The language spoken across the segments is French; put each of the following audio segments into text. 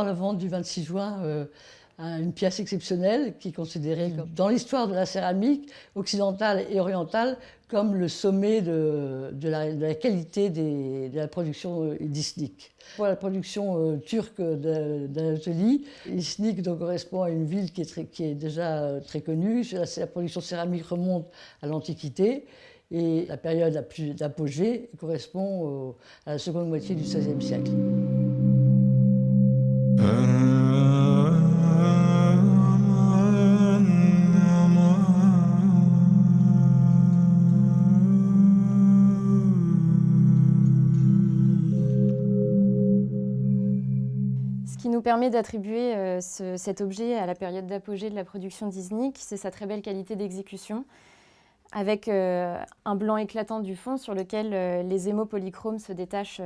dans la vente du 26 juin une pièce exceptionnelle qui est considérée, dans l'histoire de la céramique occidentale et orientale, comme le sommet de la qualité de la production d'Iznik. Pour la production turque d'Anatolie, Iznik correspond à une ville qui est déjà très connue. La production céramique remonte à l'Antiquité. Et la période la plus d'apogée correspond à la seconde moitié du XVIe siècle. Ce qui nous permet d'attribuer cet objet à la période d'apogée de la production d'Iznik, c'est sa très belle qualité d'exécution, avec un blanc éclatant du fond sur lequel les émaux polychromes se détachent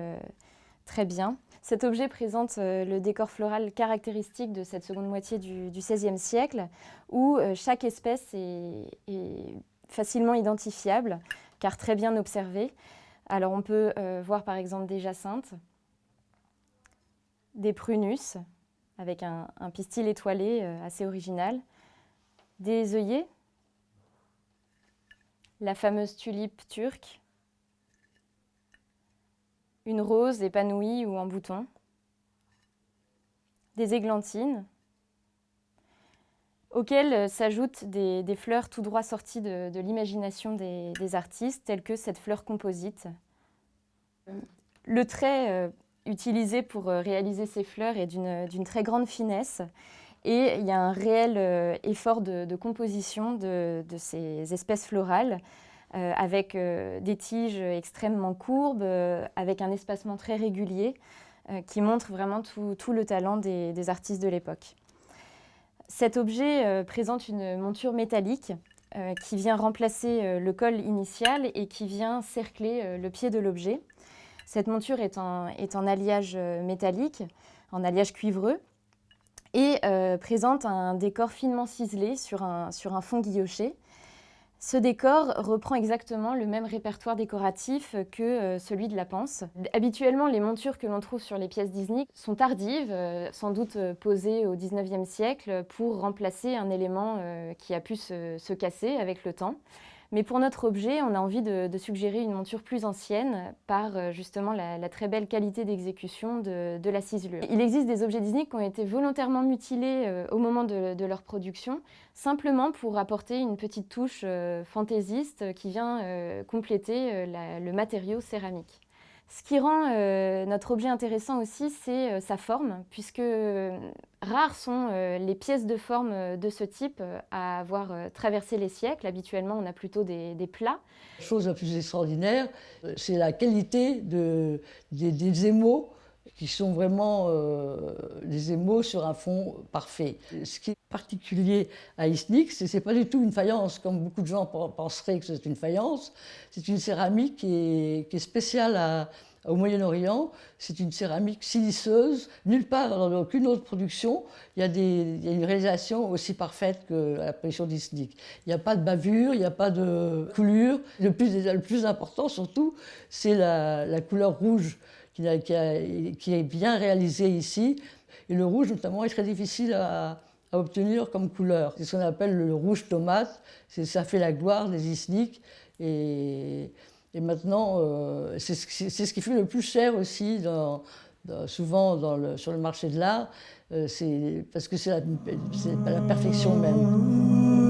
très bien. Cet objet présente le décor floral caractéristique de cette seconde moitié du XVIe siècle, où chaque espèce est facilement identifiable, car très bien observée. Alors on peut voir par exemple des jacinthes, des prunus, avec un pistil étoilé assez original, des œillets, la fameuse tulipe turque, une rose épanouie ou en bouton, des églantines, auxquelles s'ajoutent des fleurs tout droit sorties de l'imagination des artistes, telles que cette fleur composite. Le trait utilisé pour réaliser ces fleurs est d'une très grande finesse. Et il y a un réel effort de composition de ces espèces florales avec des tiges extrêmement courbes, avec un espacement très régulier qui montre vraiment tout le talent des artistes de l'époque. Cet objet présente une monture métallique qui vient remplacer le col initial et qui vient cercler le pied de l'objet. Cette monture est en alliage métallique, en alliage cuivreux, et présente un décor finement ciselé sur un fond guilloché. Ce décor reprend exactement le même répertoire décoratif que celui de la panse. Habituellement, les montures que l'on trouve sur les pièces d'Iznik sont tardives, sans doute posées au XIXe siècle pour remplacer un élément qui a pu se casser avec le temps. Mais pour notre objet, on a envie de suggérer une monture plus ancienne par justement la très belle qualité d'exécution de la ciselure. Il existe des objets d'Iznik qui ont été volontairement mutilés au moment de leur production, simplement pour apporter une petite touche fantaisiste qui vient compléter le matériau céramique. Ce qui rend notre objet intéressant aussi, c'est sa forme, puisque rares sont les pièces de forme de ce type à avoir traversé les siècles. Habituellement, on a plutôt des plats. La chose la plus extraordinaire, c'est la qualité des émaux, qui sont vraiment des émaux sur un fond parfait. Ce qui est particulier à Iznik, c'est pas du tout une faïence, comme beaucoup de gens penseraient que c'est une faïence. C'est une céramique qui est spéciale au Moyen-Orient. C'est une céramique siliceuse. Nulle part dans aucune autre production, il y a une réalisation aussi parfaite que la production d'Iznik. Il n'y a pas de bavure, il n'y a pas de coulure. Le plus important surtout, c'est la couleur rouge qui est bien réalisé ici. Et le rouge, notamment, est très difficile à obtenir comme couleur. C'est ce qu'on appelle le rouge tomate. Ça fait la gloire des Iznik. Et maintenant, c'est ce qui fait le plus cher aussi, souvent sur le marché de l'art, parce que c'est la perfection même.